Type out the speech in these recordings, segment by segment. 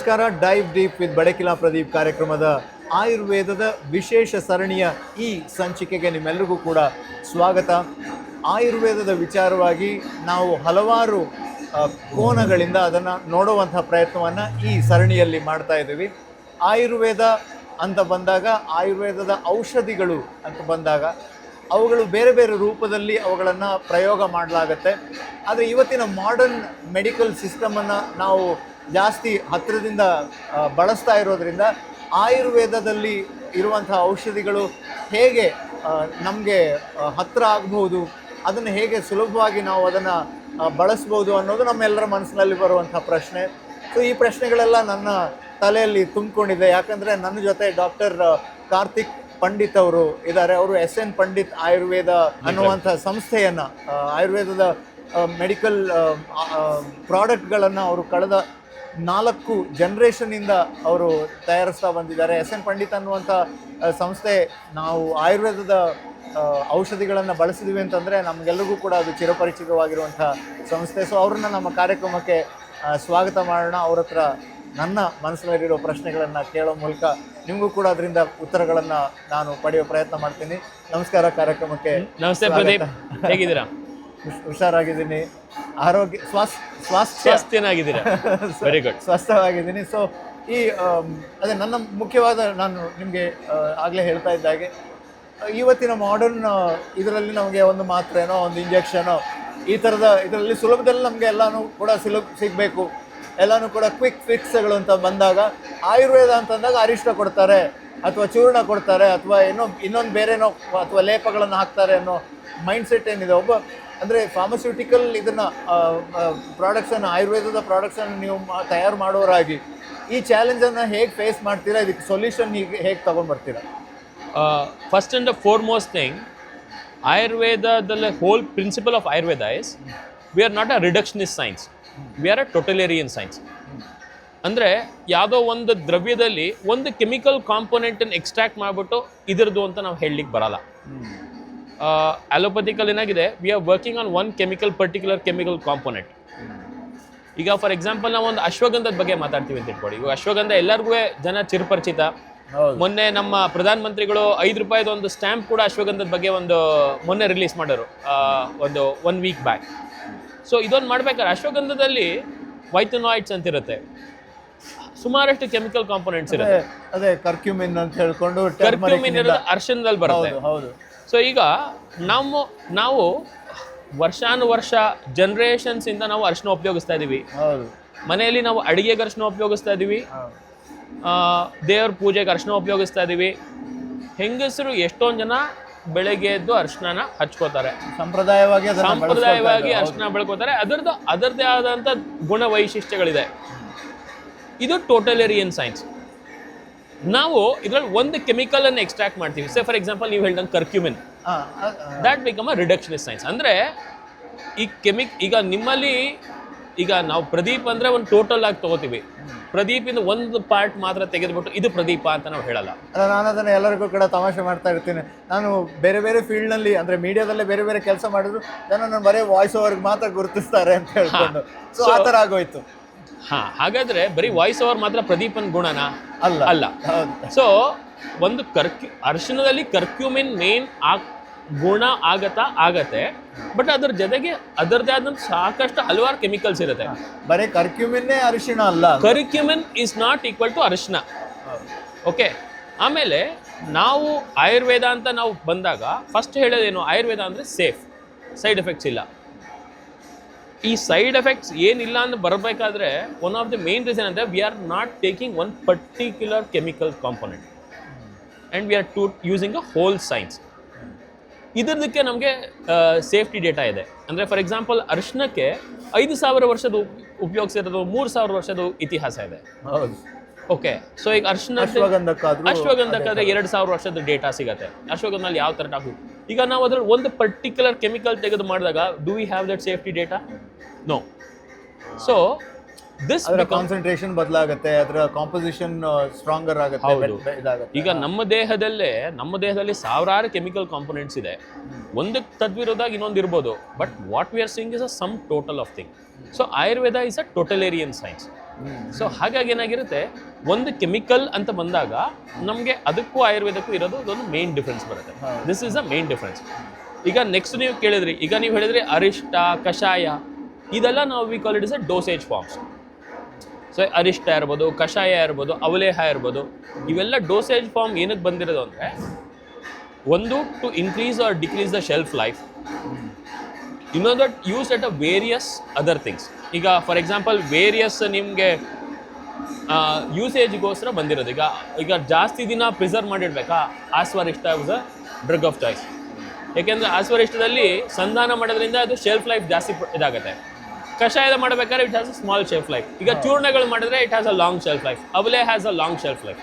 ನಮಸ್ಕಾರ. Dive deep with Badakila Pradeep ಕಾರ್ಯಕ್ರಮದ ಆಯುರ್ವೇದದ ವಿಶೇಷ ಸರಣಿಯ ಈ ಸಂಚಿಕೆಗೆ ನಿಮ್ಮೆಲ್ಲರಿಗೂ ಕೂಡ ಸ್ವಾಗತ. ಆಯುರ್ವೇದದ ವಿಚಾರವಾಗಿ ನಾವು ಹಲವಾರು ಕೋನಗಳಿಂದ ಅದನ್ನು ನೋಡುವಂಥ ಪ್ರಯತ್ನವನ್ನು ಈ ಸರಣಿಯಲ್ಲಿ ಮಾಡ್ತಾ ಇದ್ದೀವಿ. ಆಯುರ್ವೇದ ಅಂತ ಬಂದಾಗ, ಆಯುರ್ವೇದದ ಔಷಧಿಗಳು ಅಂತ ಬಂದಾಗ ಅವುಗಳು ಬೇರೆ ಬೇರೆ ರೂಪದಲ್ಲಿ ಅವುಗಳನ್ನು ಪ್ರಯೋಗ ಮಾಡಲಾಗತ್ತೆ. ಆದರೆ ಇವತ್ತಿನ ಮಾಡರ್ನ್ ಮೆಡಿಕಲ್ ಸಿಸ್ಟಮನ್ನು ನಾವು ಜಾಸ್ತಿ ಹತ್ತಿರದಿಂದ ಬಳಸ್ತಾ ಇರೋದ್ರಿಂದ ಆಯುರ್ವೇದದಲ್ಲಿ ಇರುವಂಥ ಔಷಧಿಗಳು ಹೇಗೆ ನಮಗೆ ಹತ್ತಿರ ಆಗ್ಬೋದು, ಅದನ್ನು ಹೇಗೆ ಸುಲಭವಾಗಿ ನಾವು ಅದನ್ನು ಬಳಸ್ಬೋದು ಅನ್ನೋದು ನಮ್ಮೆಲ್ಲರ ಮನಸ್ಸಿನಲ್ಲಿ ಬರುವಂಥ ಪ್ರಶ್ನೆ. ಸೊ ಈ ಪ್ರಶ್ನೆಗಳೆಲ್ಲ ನನ್ನ ತಲೆಯಲ್ಲಿ ತುಂಬಿಕೊಂಡಿದೆ. ಯಾಕಂದರೆ ನನ್ನ ಜೊತೆ ಡಾಕ್ಟರ್ ಕಾರ್ತಿಕ್ ಪಂಡಿತ್ ಅವರು ಇದ್ದಾರೆ. ಅವರು SN ಪಂಡಿತ್ ಆಯುರ್ವೇದ ಅನ್ನುವಂಥ ಸಂಸ್ಥೆಯನ್ನು, ಆಯುರ್ವೇದದ ಮೆಡಿಕಲ್ ಪ್ರಾಡಕ್ಟ್ಗಳನ್ನು ಅವರು ಕಳೆದ 4 ಜನರೇಷನ್ನಿಂದ ಅವರು ತಯಾರಿಸ್ತಾ ಬಂದಿದ್ದಾರೆ. SN ಪಂಡಿತ್ ಅನ್ನುವಂಥ ಸಂಸ್ಥೆ, ನಾವು ಆಯುರ್ವೇದದ ಔಷಧಿಗಳನ್ನು ಬಳಸಿದ್ವಿ ಅಂತಂದರೆ ನಮಗೆಲ್ಲರಿಗೂ ಕೂಡ ಅದು ಚಿರಪರಿಚಿತವಾಗಿರುವಂಥ ಸಂಸ್ಥೆ. ಸೊ ಅವ್ರನ್ನ ನಮ್ಮ ಕಾರ್ಯಕ್ರಮಕ್ಕೆ ಸ್ವಾಗತ ಮಾಡೋಣ. ಅವ್ರ ಹತ್ರ ನನ್ನ ಮನಸ್ಸಿನಲ್ಲಿರೋ ಪ್ರಶ್ನೆಗಳನ್ನು ಕೇಳೋ ಮೂಲಕ ನಿಮಗೂ ಕೂಡ ಅದರಿಂದ ಉತ್ತರಗಳನ್ನು ನಾನು ಪಡೆಯೋ ಪ್ರಯತ್ನ ಮಾಡ್ತೀನಿ. ನಮಸ್ಕಾರ, ಕಾರ್ಯಕ್ರಮಕ್ಕೆ ನಮಸ್ತೆ ಪ್ರದೀಪ್, ಹೇಗಿದ್ದೀರಾ? ಹುಷಾರಾಗಿದ್ದೀನಿ, ಆರೋಗ್ಯ ಸ್ವಾಸ್ಥ್ಯನಾಗಿದ್ದೀರಾ? ವೆರಿ ಗುಡ್, ಸ್ವಸ್ಥವಾಗಿದ್ದೀನಿ. ಸೊ ಈ ಅದೇ ನನ್ನ ಮುಖ್ಯವಾದ, ನಾನು ನಿಮಗೆ ಆಗಲೇ ಹೇಳ್ತಾ ಇದ್ದಾಗೆ, ಇವತ್ತಿನ ಮಾಡರ್ನ್ ಇದರಲ್ಲಿ ನಮಗೆ ಒಂದು ಮಾತ್ರೆನೋ ಒಂದು ಇಂಜೆಕ್ಷನೋ ಈ ಥರದ ಇದರಲ್ಲಿ ಸುಲಭದಲ್ಲಿ ನಮಗೆ ಎಲ್ಲನೂ ಕೂಡ ಸಿಗಬೇಕು, ಎಲ್ಲನೂ ಕೂಡ ಕ್ವಿಕ್ ಫಿಕ್ಸ್ಗಳು ಅಂತ ಬಂದಾಗ, ಆಯುರ್ವೇದ ಅಂತಂದಾಗ ಅರಿಷ್ಟ ಕೊಡ್ತಾರೆ ಅಥವಾ ಚೂರ್ಣ ಕೊಡ್ತಾರೆ ಅಥವಾ ಇನ್ನೊಂದು ಬೇರೆನೋ ಅಥವಾ ಲೇಪಗಳನ್ನು ಹಾಕ್ತಾರೆ ಅನ್ನೋ ಮೈಂಡ್ಸೆಟ್ ಏನಿದೆ. ಅಂದರೆ ಫಾರ್ಮಸ್ಯೂಟಿಕಲ್ ಇದನ್ನು ಪ್ರಾಡಕ್ಟ್ಸನ್ನು, ಆಯುರ್ವೇದದ ಪ್ರಾಡಕ್ಟ್ಸನ್ನು ನೀವು ತಯಾರು ಮಾಡೋರಾಗಿ ಈ ಚಾಲೆಂಜನ್ನು ಹೇಗೆ ಫೇಸ್ ಮಾಡ್ತೀರಾ? ಇದಕ್ಕೆ ಸೊಲ್ಯೂಷನ್ ಹೇಗೆ ತೊಗೊಂಡ್ಬರ್ತೀರಾ? First and the foremost thing, ಆಯುರ್ವೇದದಲ್ಲಿ whole principle of Ayurveda is we are not a reductionist science, we are a totalitarian science. ಅಂದರೆ ಯಾವುದೋ ಒಂದು ದ್ರವ್ಯದಲ್ಲಿ ಒಂದು ಕೆಮಿಕಲ್ ಕಾಂಪೊನೆಂಟನ್ನು ಎಕ್ಸ್ಟ್ರಾಕ್ಟ್ ಮಾಡಿಬಿಟ್ಟು ಇದರದ್ದು ಅಂತ ನಾವು ಹೇಳಲಿಕ್ಕೆ ಬರಲ್ಲ. ಅಲೋಪತಿಕಲ್ ಏನಾಗಿದೆ, we are working on one particular chemical component. ಈಗ ಫಾರ್ ಎಕ್ಸಾಂಪಲ್ ನಾವು ಒಂದು ಅಶ್ವಗಂಧದ ಬಗ್ಗೆ ಮಾತಾಡ್ತೀವಿ ಅಂತ ಇಟ್ಕೊಳ್ಳಿ. ಈಗ ಅಶ್ವಗಂಧ ಎಲ್ಲರಿಗೂ ಜನ ಚಿರಪರಿಚಿತ. ಮೊನ್ನೆ ನಮ್ಮ ಪ್ರಧಾನ ಮಂತ್ರಿಗಳು ₹5 ಒಂದು ಸ್ಟ್ಯಾಂಪ್ ಕೂಡ ಅಶ್ವಗಂಧದ ಬಗ್ಗೆ ಮೊನ್ನೆ ರಿಲೀಸ್ ಮಾಡೋರು, ಒಂದು 1 ವೀಕ್ ಬ್ಯಾಕ್. ಸೊ ಇದೊಂದು ಮಾಡ್ಬೇಕಾದ್ರೆ ಅಶ್ವಗಂಧದಲ್ಲಿ ವೈಥನಾಯ್ಡ್ಸ್ ಅಂತ ಇರುತ್ತೆ, ಸುಮಾರಷ್ಟು ಕೆಮಿಕಲ್ ಕಾಂಪೊನೆಂಟ್ಸ್ ಇರುತ್ತೆ. ಅದೇ ಕರ್ಕ್ಯೂಮಿನ್ ಅಂತ ಹೇಳ್ಕೊಂಡು, ಕರ್ಕ್ಯೂಮಿನ್ ಇರೋದು ಅರ್ಶನದಲ್ಲಿ ಬರುತ್ತೆ. ಹೌದು. ಸೊ ಈಗ ನಾವು ವರ್ಷಾನುವರ್ಷ ಜನರೇಷನ್ಸ್ ಇಂದ ನಾವು ಅರಿಶಿನ ಉಪಯೋಗಿಸ್ತಾ ಇದೀವಿ. ಮನೆಯಲ್ಲಿ ನಾವು ಅಡಿಗೆಗೆ ಅರಿಶಿನ ಉಪಯೋಗಿಸ್ತಾ ಇದೀವಿ, ದೇವ್ರ ಪೂಜೆಗೆ ಅರಿಶಿನ ಉಪಯೋಗಿಸ್ತಾ ಇದೀವಿ. ಹೆಂಗಸರು ಎಷ್ಟೊಂದು ಜನ ಬೆಳಗ್ಗೆ ಎದ್ದು ಅರಿಶಿನ ಹಚ್ಕೋತಾರೆ, ಸಂಪ್ರದಾಯವಾಗಿ ಅರಿಶಿನ ಬೆಳ್ಕೋತಾರೆ. ಅದರದ್ದೇ ಆದಂಥ ಗುಣ ವೈಶಿಷ್ಟ್ಯಗಳಿದೆ. ಇದು ಟೋಟಲೇರಿಯನ್ ಸೈನ್ಸ್. ನಾವು ಇದರಲ್ಲಿ ಒಂದು ಕೆಮಿಕಲ್ ಅನ್ನು ಎಕ್ಸ್ಟ್ರಾಕ್ಟ್ ಮಾಡ್ತೀವಿ. ಸೇ ಫಾರ್ ಎಕ್ಸಾಂಪಲ್ ನೀವು ಹೇಳ್ದಂಗೆ curcumin, that become a reductionist science. ಅಂದರೆ ಈಗ ನಿಮ್ಮಲ್ಲಿ ಈಗ ನಾವು ಪ್ರದೀಪ್ ಅಂದರೆ ಒಂದು ಟೋಟಲ್ ಆಗಿ ತಗೋತೀವಿ. ಪ್ರದೀಪಿಂದ ಒಂದು ಪಾರ್ಟ್ ಮಾತ್ರ ತೆಗೆದುಬಿಟ್ಟು ಇದು ಪ್ರದೀಪ ಅಂತ ನಾವು ಹೇಳಲ್ಲ. ನಾನು ಅದನ್ನು ಎಲ್ಲರಿಗೂ ಕೂಡ ತಮಾಷೆ ಮಾಡ್ತಾ ಇರ್ತೀನಿ. ನಾನು ಬೇರೆ ಬೇರೆ ಫೀಲ್ಡ್ನಲ್ಲಿ, ಅಂದರೆ ಮೀಡಿಯಾದಲ್ಲೇ ಬೇರೆ ಬೇರೆ ಕೆಲಸ ಮಾಡಿದ್ರು ಜನ ನನ್ನ ಬರೀ ವಾಯ್ಸ್ ಓವರ್ಗೆ ಮಾತ್ರ ಗುರುತಿಸ್ತಾರೆ ಅಂತ ಹೇಳ್ಕೊಂಡು. ಸೊ ಆ ಥರ ಆಗೋಯ್ತು. ಹಾಗಾದ್ರೆ ಬರೀ ವಾಯ್ಸ್ ಓವರ್ ಮಾತ್ರ ಪ್ರದೀಪನ್ ಗುಣನಾ? ಅಲ್ಲ. ಸೊ ಒಂದು ಅರಿಶಿನದಲ್ಲಿ ಕರ್ಕ್ಯೂಮಿನ್ ಮೇನ್ ಗುಣ ಆಗತ್ತೆ, ಬಟ್ ಅದ್ರ ಜೊತೆಗೆ ಅದರದೇ ಆದಂತ ಸಾಕಷ್ಟು ಹಲವಾರು ಕೆಮಿಕಲ್ಸ್ ಇರುತ್ತೆ. ಬರೀ ಕರ್ಕ್ಯೂಮಿನ್ನೇ ಅರಿಶಿನ ಅಲ್ಲ, curcumin is not equal to ಅರಿಶಿನ. ಓಕೆ. ಆಮೇಲೆ ನಾವು ಆಯುರ್ವೇದ ಅಂತ ನಾವು ಬಂದಾಗ ಫಸ್ಟ್ ಹೇಳೋದೇನು, ಆಯುರ್ವೇದ ಅಂದರೆ ಸೇಫ್, ಸೈಡ್ ಎಫೆಕ್ಟ್ಸ್ ಇಲ್ಲ. ಈ ಸೈಡ್ ಎಫೆಕ್ಟ್ಸ್ ಏನಿಲ್ಲ ಅಂತ ಬರಬೇಕಾದ್ರೆ one of the main reason ಅಂದರೆ we are not taking one particular chemical component and we are using a whole science. ಇದಕ್ಕೆ ನಮಗೆ ಸೇಫ್ಟಿ ಡೇಟಾ ಇದೆ. ಅಂದರೆ ಫಾರ್ ಎಕ್ಸಾಂಪಲ್ ಅರಿಶಿನಕ್ಕೆ 5,000 ವರ್ಷದ ಉಪಯೋಗಿಸಿರೋದು, 3,000 ವರ್ಷದ ಇತಿಹಾಸ ಇದೆ. ಓಕೆ. ಸೊ ಈಗ ಅಶ್ವಗಂಧಕ್ಕಾದ್ರೆ 2,000 ವರ್ಷದ ಡೇಟಾ ಸಿಗುತ್ತೆ. ಅಶ್ವಗಂಧದಲ್ಲಿ ಯಾವ ಥರ ಹಾಕುದು. ಈಗ ನಾವು ಅದ್ರಲ್ಲಿ ಒಂದು ಪರ್ಟಿಕ್ಯುಲರ್ ಕೆಮಿಕಲ್ ತೆಗೆದು ಮಾಡಿದಾಗ do we have that safety data? No. So ಅದರ ಕಾನ್ಸಂಟ್ರೇಷನ್ ಬದಲಾಗುತ್ತೆ, ಅದರ ಕಾಂಪೋಸಿಷನ್ ಸ್ಟ್ರಾಂಗರ್ ಆಗುತ್ತೆ. ಈಗ ನಮ್ಮ ದೇಹದಲ್ಲಿ ಸಾವಿರಾರು ಕೆಮಿಕಲ್ ಕಾಂಪೊನೆಂಟ್ಸ್ ಇದೆ. ಒಂದು ತದ್ವಿರೋಧ ಇನ್ನೊಂದು ಇರ್ಬೋದು, but what we are seeing is a sum total of thing. So Ayurveda is a totalitarian science. So ಹಾಗಾಗಿ ಏನಾಗಿರುತ್ತೆ, ಒಂದು ಕೆಮಿಕಲ್ ಅಂತ ಬಂದಾಗ ನಮಗೆ ಅದಕ್ಕೂ ಆಯುರ್ವೇದಕ್ಕೂ ಇರೋದು ಒಂದು ಮೇನ್ ಡಿಫ್ರೆನ್ಸ್ ಬರುತ್ತೆ. This is a main difference. ಈಗ ನೆಕ್ಸ್ಟ್ ನೀವು ಕೇಳಿದ್ರಿ, ಈಗ ನೀವು ಹೇಳಿದ್ರಿ ಅರಿಷ್ಟ, ಕಷಾಯ, ಇದೆಲ್ಲ ನಾವು we call it is a dosage forms. So ಅರಿಷ್ಟ ಇರ್ಬೋದು, ಕಷಾಯ ಇರ್ಬೋದು, ಅವಲೇಹ ಇರ್ಬೋದು, ಇವೆಲ್ಲ ಡೋಸೇಜ್ ಫಾರ್ಮ್ ಏನಕ್ಕೆ ಬಂದಿರೋದು ಅಂದರೆ, ಒಂದು to increase or decrease the shelf life, ಇನ್ನೊಂದು use at a various other things. ಈಗ ಫಾರ್ ಎಕ್ಸಾಂಪಲ್ ವೇರಿಯಸ್ ನಿಮಗೆ ಯೂಸೇಜ್ಗೋಸ್ಕರ ಬಂದಿರೋದು. ಈಗ ಜಾಸ್ತಿ ದಿನ ಪ್ರಿಸರ್ವ್ ಮಾಡಿಡ್ಬೇಕಾ, ಆಸ್ವರಿಷ್ಟ was a drug of choice. ಯಾಕೆಂದರೆ ಆಸ್ವರಿಷ್ಟದಲ್ಲಿ ಸಂಧಾನ ಮಾಡೋದ್ರಿಂದ ಅದು ಶೆಲ್ಫ್ ಲೈಫ್ ಜಾಸ್ತಿ ಇದಾಗುತ್ತೆ. ಕಷಾಯದ ಮಾಡಬೇಕಾದ್ರೆ it has a small shelf life. ಈಗ ಚೂರ್ಣಗಳು ಮಾಡಿದ್ರೆ it has a long shelf life, ಅವಲೇ has a long shelf life.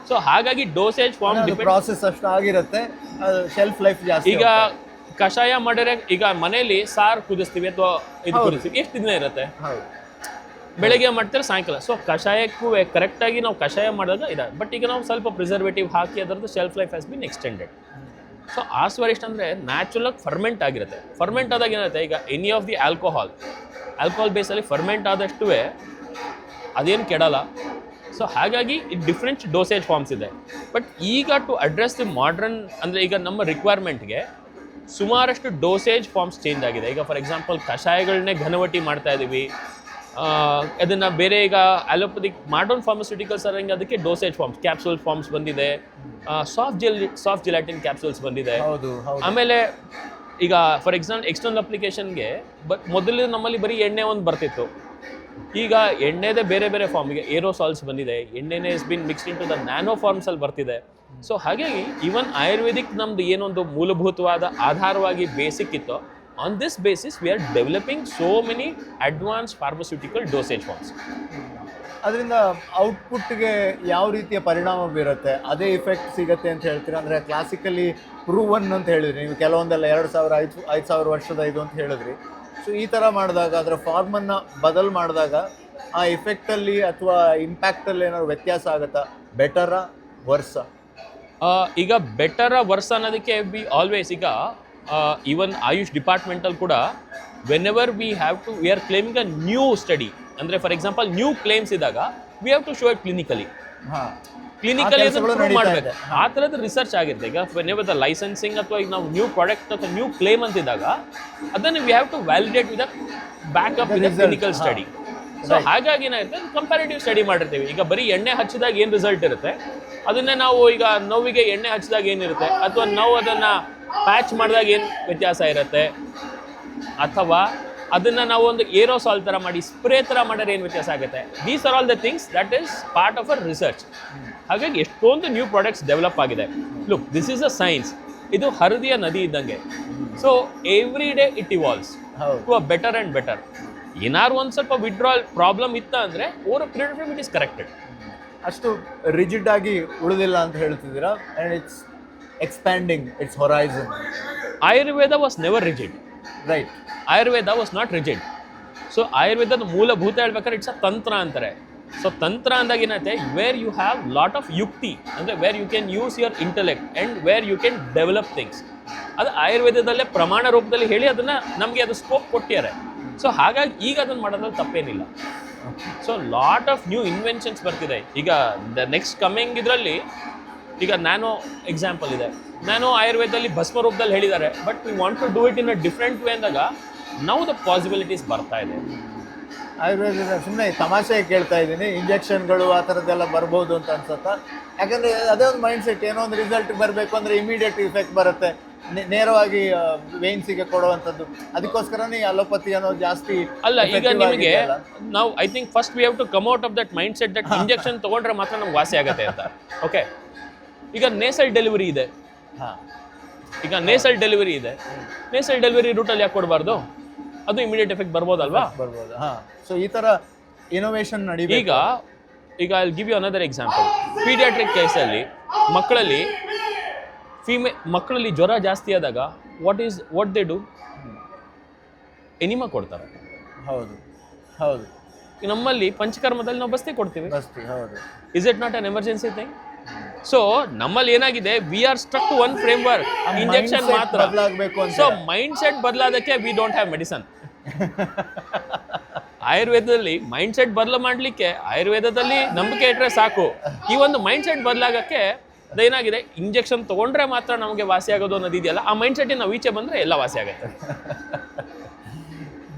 So ಹಾಗಾಗಿ ಡೋಸೇಜ್ ಫಾರ್ಮ್ ಪ್ರಾಸೆಸ್ ಅಷ್ಟು ಆಗಿರುತ್ತೆ, ಶೆಲ್ಫ್ ಲೈಫ್ ಜಾಸ್ತಿ. ಈಗ ಕಷಾಯ ಮಾಡಿದ್ರೆ, ಈಗ ಮನೆಯಲ್ಲಿ ಸಾರು ಕುದಿಸ್ತೀವಿ ಅಥವಾ ಇದು ಕುದಿಸ್ತೀವಿ, ಎಷ್ಟು ದಿನ ಇರುತ್ತೆ? ಬೆಳಗ್ಗೆ ಮಾಡ್ತಾರೆ, ಸಾಯಂಕಾಲ. ಸೊ ಕಷಾಯಕ್ಕೂ ಕರೆಕ್ಟಾಗಿ ನಾವು ಕಷಾಯ ಮಾಡಿದಾಗ ಇದೆ. ಬಟ್ ಈಗ ನಾವು ಸ್ವಲ್ಪ ಪ್ರಿಸರ್ವೇಟಿವ್ ಹಾಕಿ ಅದರದ್ದು shelf life has been extended. So ಆಸ್ವರಿಷ್ಟ ಅಂದರೆ ನ್ಯಾಚುರಲಾಗಿ ಫರ್ಮೆಂಟ್ ಆಗಿರುತ್ತೆ. ಫರ್ಮೆಂಟ್ ಆದಾಗ ಏನಾಗುತ್ತೆ, ಈಗ ಎನಿ ಆಫ್ ದಿ ಆಲ್ಕೋಹಾಲ್ ಬೇಸಲ್ಲಿ ಫರ್ಮೆಂಟ್ ಆದಷ್ಟು ಅದೇನು ಕೆಡಲ್ಲ. ಸೊ ಹಾಗಾಗಿ ಡಿಫ್ರೆಂಟ್ ಡೋಸೇಜ್ ಫಾರ್ಮ್ಸ್ ಇದೆ. ಬಟ್ ಈಗ ಟು ಅಡ್ರೆಸ್ ದಿ ಮಾಡ್ರನ್ ಅಂದರೆ ಈಗ ನಮ್ಮ ರಿಕ್ವೈರ್ಮೆಂಟ್ಗೆ ಸುಮಾರಷ್ಟು ಡೋಸೇಜ್ ಫಾರ್ಮ್ಸ್ ಚೇಂಜ್ ಆಗಿದೆ. ಈಗ ಫಾರ್ ಎಕ್ಸಾಂಪಲ್ ಕಷಾಯಗಳನ್ನೇ ಘನವಟಿ ಮಾಡ್ತಾ ಇದ್ದೀವಿ. ಅದನ್ನು ಬೇರೆ ಈಗ ಅಲೋಪತಿಕ್ ಮಾಡರ್ನ್ ಫಾರ್ಮಸ್ಯೂಟಿಕಲ್ಸ್ ಅರಂಗೆ ಅದಕ್ಕೆ ಡೋಸೇಜ್ ಫಾರ್ಮ್ಸ್, ಕ್ಯಾಪ್ಸೂಲ್ ಫಾರ್ಮ್ಸ್ ಬಂದಿದೆ, ಸಾಫ್ಟ್ ಜಿಲಾಟಿನ್ ಕ್ಯಾಪ್ಸೂಲ್ಸ್ ಬಂದಿದೆ. ಆಮೇಲೆ ಈಗ ಫಾರ್ ಎಕ್ಸಾಂಪಲ್ ಎಕ್ಸ್ಟರ್ನಲ್ ಅಪ್ಲಿಕೇಶನ್ಗೆ ಮೊದಲು ನಮ್ಮಲ್ಲಿ ಬರೀ ಎಣ್ಣೆ ಒಂದು ಬರ್ತಿತ್ತು. ಈಗ ಎಣ್ಣೆದೇ ಬೇರೆ ಬೇರೆ ಫಾರ್ಮ್, ಈಗ ಏರೋಸಾಲ್ಸ್ ಬಂದಿದೆ, ಎಣ್ಣೆನೇ is been mixed in to the nano ಫಾರ್ಮ್ಸಲ್ಲಿ ಬರ್ತಿದೆ. ಸೊ ಹಾಗಾಗಿ ಈವನ್ ಆಯುರ್ವೇದಿಕ್ ನಮ್ದು ಏನೊಂದು ಮೂಲಭೂತವಾದ ಆಧಾರವಾಗಿ ಬೇಸಿಕ್ ಇತ್ತು, on this basis we are developing so many advance pharmaceutical dosage forms. ಅದರಿಂದ ಔಟ್ಪುಟ್ಗೆ ಯಾವ ರೀತಿಯ ಪರಿಣಾಮ ಬೀರುತ್ತೆ, ಅದೇ ಇಫೆಕ್ಟ್ ಸಿಗುತ್ತೆ ಅಂತ ಹೇಳ್ತೀರಾ? ಅಂದರೆ ಕ್ಲಾಸಿಕಲಿ ಪ್ರೂವನ್ ಅಂತ ಹೇಳಿದ್ರಿ ನೀವು, ಕೆಲವೊಂದೆಲ್ಲ 2000-5000 ವರ್ಷದ ಇದು ಅಂತ ಹೇಳಿದ್ರಿ. ಸೊ ಈ ಥರ ಮಾಡಿದಾಗ ಅದರ ಫಾರ್ಮನ್ನು ಬದಲು ಮಾಡಿದಾಗ ಆ ಇಫೆಕ್ಟಲ್ಲಿ ಅಥವಾ ಇಂಪ್ಯಾಕ್ಟಲ್ಲಿ ಏನಾದ್ರು ವ್ಯತ್ಯಾಸ ಆಗುತ್ತಾ? ಬೆಟರಾ ವರ್ಸ? ಈಗ ಬೆಟರ ವರ್ಸ ಅನ್ನೋದಕ್ಕೆ ವಿ ಆಲ್ವೇಸ್, ಈಗ ಈವನ್ ಆಯುಷ್ ಡಿಪಾರ್ಟ್ಮೆಂಟಲ್ಲಿ ಕೂಡ whenever we are claiming a new study, ಅಂದರೆ ಫಾರ್ ಎಕ್ಸಾಂಪಲ್ ನ್ಯೂ ಕ್ಲೇಮ್ಸ್ ಇದ್ದಾಗ we have to show it clinically ಮಾಡಬೇಕು. ಆ ಥರದ ರಿಸರ್ಚ್ ಆಗಿರುತ್ತೆ. ಈಗ ವೆನ್ ಎವರ್ ದ ಲೈಸೆನ್ಸಿಂಗ್ ಅಥವಾ ಈಗ ನಾವು ನ್ಯೂ ಪ್ರಾಡಕ್ಟ್ ಅಥವಾ ನ್ಯೂ ಕ್ಲೇಮ್ ಅಂತಿದ್ದಾಗ ಅದನ್ನು we have to validate with a backup with clinical study. So ಹಾಗಾಗಿ ಏನಾಗುತ್ತೆ, ಕಂಪ್ಯಾರಿಟಿವ್ ಸ್ಟಡಿ ಮಾಡಿರ್ತೀವಿ. ಈಗ ಬರೀ ಎಣ್ಣೆ ಹಚ್ಚಿದಾಗ ಏನು ರಿಸಲ್ಟ್ ಇರುತ್ತೆ, ಅದನ್ನೇ ನಾವು ಈಗ ನೋವಿಗೆ ಎಣ್ಣೆ ಹಚ್ಚಿದಾಗ ಏನಿರುತ್ತೆ, ಅಥವಾ ನಾವು ಅದನ್ನು ಪ್ಯಾಚ್ ಮಾಡಿದಾಗ ಏನು ವ್ಯತ್ಯಾಸ ಇರುತ್ತೆ, ಅಥವಾ ಅದನ್ನು ನಾವು ಒಂದು ಏರೋಸಾಲ್ ಥರ ಮಾಡಿ ಸ್ಪ್ರೇ ಥರ ಮಾಡಿದ್ರೆ ಏನು ವ್ಯತ್ಯಾಸ ಆಗುತ್ತೆ. These are all the things that is part of a research. ಹಾಗಾಗಿ ಎಷ್ಟೊಂದು ನ್ಯೂ ಪ್ರಾಡಕ್ಟ್ಸ್ ಡೆವಲಪ್ ಆಗಿದೆ. Look, this is a science. ಇದು ಹರಿದಿಯ ನದಿ ಇದ್ದಂಗೆ. So every day it evolves to a better and better. ಏನಾದ್ರು ಒಂದು ಸ್ವಲ್ಪ ವಿಡ್ರಾಲ್ ಪ್ರಾಬ್ಲಮ್ ಇತ್ತ ಅಂದರೆ over a period of time it is corrected. ಅಷ್ಟು ರಿಜಿಡ್ ಆಗಿ ಉಳಿದಿಲ್ಲ ಅಂತ ಹೇಳ್ತಿದ್ದೀರಾ? And it's expanding its horizon. Ayurveda was never rigid. Right, Ayurveda was not rigid. So ಆಯುರ್ವೇದದ ಮೂಲಭೂತ ಹೇಳ್ಬೇಕಾದ್ರೆ ಇಟ್ಸ್ ಅ ತಂತ್ರ ಅಂತಾರೆ. ಸೊ ತಂತ್ರ ಅಂದಾಗ ಏನೈತೆ, where you have lot of ಯುಕ್ತಿ, ಅಂದರೆ where you can use your intellect and where you can develop things. ಅದು ಆಯುರ್ವೇದದಲ್ಲೇ ಪ್ರಮಾಣ ರೂಪದಲ್ಲಿ ಹೇಳಿ ಅದನ್ನು ನಮಗೆ ಅದು ಸ್ಕೋಪ್ ಕೊಟ್ಟಿದ್ದಾರೆ. ಸೊ ಹಾಗಾಗಿ ಈಗ ಅದನ್ನು ಮಾಡೋದ್ರಲ್ಲಿ ತಪ್ಪೇನಿಲ್ಲ. So lot of new inventions ಬರ್ತಿದೆ. ಈಗ ದ ನೆಕ್ಸ್ಟ್ ಕಮಿಂಗ್ ಇದರಲ್ಲಿ ಈಗ ನ್ಯಾನೋ ಎಕ್ಸಾಂಪಲ್ ಇದೆ. ನ್ಯಾನೋ ಆಯುರ್ವೇದದಲ್ಲಿ ಭಸ್ಮ ರೂಪದಲ್ಲಿ ಹೇಳಿದ್ದಾರೆ, but we want to do it in a different way ಅಂದಾಗ ನಾವು ದ ಪಾಸಿಬಿಲಿಟೀಸ್ ಬರ್ತಾ ಇದೆ. ಆಯುರ್ವೇದ ಸುಮ್ಮನೆ ತಮಾಷೆ ಕೇಳ್ತಾ ಇದ್ದೀನಿ, ಇಂಜೆಕ್ಷನ್ಗಳು ಆ ಥರದ್ದೆಲ್ಲ ಬರ್ಬೋದು ಅಂತ ಅನ್ಸುತ್ತಾ? ಯಾಕಂದರೆ ಅದೇ ಒಂದು ಮೈಂಡ್ ಸೆಟ್, ಏನೋ ಒಂದು ರಿಸಲ್ಟ್ ಬರಬೇಕು ಅಂದರೆ ಇಮಿಡಿಯೇಟ್ ಇಫೆಕ್ಟ್ ಬರುತ್ತೆ, ನೇರವಾಗಿ ವೇನ್ಸಿಗೆ ಕೊಡುವಂಥದ್ದು. ಅದಕ್ಕೋಸ್ಕರನೇ ಅಲೋಪತಿ ಅನ್ನೋದು ಜಾಸ್ತಿ ಅಲ್ಲ. ಈಗ ನಿಮಗೆ ನಾವು I think first we have to come out of that mindset that injection ತೊಗೊಂಡ್ರೆ ಮಾತ್ರ ನಮ್ಗೆ ವಾಸಿ ಆಗುತ್ತೆ ಅಂತ. ಓಕೆ, ಈಗ ನೇಸಲ್ ಡೆಲಿವರಿ ಇದೆ. ಈಗ ನೇಸಲ್ ಡೆಲಿವರಿ ಇದೆ, ನೇಸಲ್ ಡೆಲಿವರಿ ರೂಟಲ್ಲಿ ಯಾಕೆ ಕೊಡಬಾರ್ದು? ಅದು ಇಮಿಡಿಯೇಟ್ ಎಫೆಕ್ಟ್ ಬರ್ಬೋದಲ್ವಾ? ಬರ್ಬೋದು. ಸೊ ಈ ಥರ ಇನೋವೇಷನ್ ನಡೀಬೇಕು. ಈಗ I will give you another example. Paediatric ಕೇಸಲ್ಲಿ ಮಕ್ಕಳಲ್ಲಿ ಜ್ವರ ಜಾಸ್ತಿ ಆದಾಗ ವಾಟ್ ದೇ ಡು, ಎನಿಮಾ ಕೊಡ್ತಾರೆ. ಹೌದು ಹೌದು. ನಮ್ಮಲ್ಲಿ ಪಂಚಕರ್ಮದಲ್ಲಿ ನಾವು ಬಸ್ತಿ ಕೊಡ್ತೀವಿ. ಹೌದು. Is it not an emergency thing? So ನಮ್ಮಲ್ಲಿ ಏನಾಗಿದೆ, we are struck to one framework, injection ಮಾತ್ರ ಬದಲಾಗಬೇಕು. ಸೊ ಮೈಂಡ್ ಸೆಟ್ ಬದಲಾದಕ್ಕೆ ವಿ ಡೋಂಟ್ ಹ್ಯಾವ್ ಮೆಡಿಸನ್. ಆಯುರ್ವೇದದಲ್ಲಿ ಮೈಂಡ್ ಸೆಟ್ ಬದಲು ಮಾಡಲಿಕ್ಕೆ ಆಯುರ್ವೇದದಲ್ಲಿ ನಂಬಿಕೆ ಇಟ್ಟರೆ ಸಾಕು. ಈ ಒಂದು ಮೈಂಡ್ ಸೆಟ್ ಬದಲಾಗಕ್ಕೆ ಅದೇನಾಗಿದೆ, ಇಂಜೆಕ್ಷನ್ ತೊಗೊಂಡ್ರೆ ಮಾತ್ರ ನಮಗೆ ವಾಸಿ ಆಗೋದು ಅನ್ನೋದು ಇದೆಯಲ್ಲ, ಆ ಮೈಂಡ್ ಸೆಟ್ಟಿಂದ ನಾವು ಈಚೆ ಬಂದರೆ ಎಲ್ಲ ವಾಸಿ ಆಗುತ್ತೆ.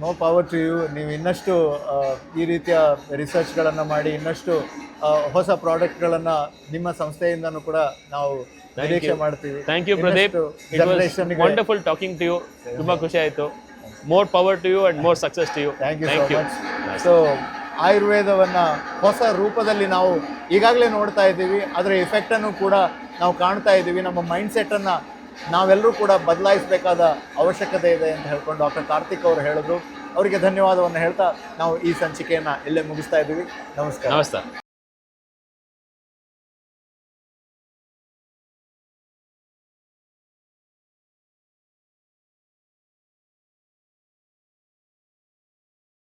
No power to you. ನೀವು ಇನ್ನಷ್ಟು ಈ ರೀತಿಯ ರಿಸರ್ಚ್ಗಳನ್ನು ಮಾಡಿ ಇನ್ನಷ್ಟು ಹೊಸ ಪ್ರಾಡಕ್ಟ್ಗಳನ್ನು ನಿಮ್ಮ ಸಂಸ್ಥೆಯಿಂದನೂ ಕೂಡ ನಾವು ನಿರೀಕ್ಷೆ ಮಾಡ್ತೀವಿ. Thank you Pradeep, it was wonderful talking to you. ತುಂಬ ಖುಷಿ ಆಯಿತು. More power to you and more success to you. Thank you so much. So ಆಯುರ್ವೇದವನ್ನು ಹೊಸ ರೂಪದಲ್ಲಿ ನಾವು ಈಗಾಗಲೇ ನೋಡ್ತಾ ಇದ್ದೀವಿ, ಅದರ ಎಫೆಕ್ಟನ್ನು ಕೂಡ ನಾವು ಕಾಣ್ತಾ ಇದ್ದೀವಿ. ನಮ್ಮ ಮೈಂಡ್ಸೆಟ್ಟನ್ನು ನಾವೆಲ್ಲರೂ ಕೂಡ ಬದಲಾಯಿಸಬೇಕಾದ ಅವಶ್ಯಕತೆ ಇದೆ ಅಂತ ಹೇಳ್ಕೊಂಡು ಡಾಕ್ಟರ್ ಕಾರ್ತಿಕ್ ಅವರು ಹೇಳಿದ್ರು. ಅವರಿಗೆ ಧನ್ಯವಾದವನ್ನು ಹೇಳ್ತಾ ನಾವು ಈ ಸಂಚಿಕೆಯನ್ನು ಇಲ್ಲೇ ಮುಗಿಸ್ತಾ ಇದ್ದೀವಿ. ನಮಸ್ಕಾರ. ನಮಸ್ಕಾರ.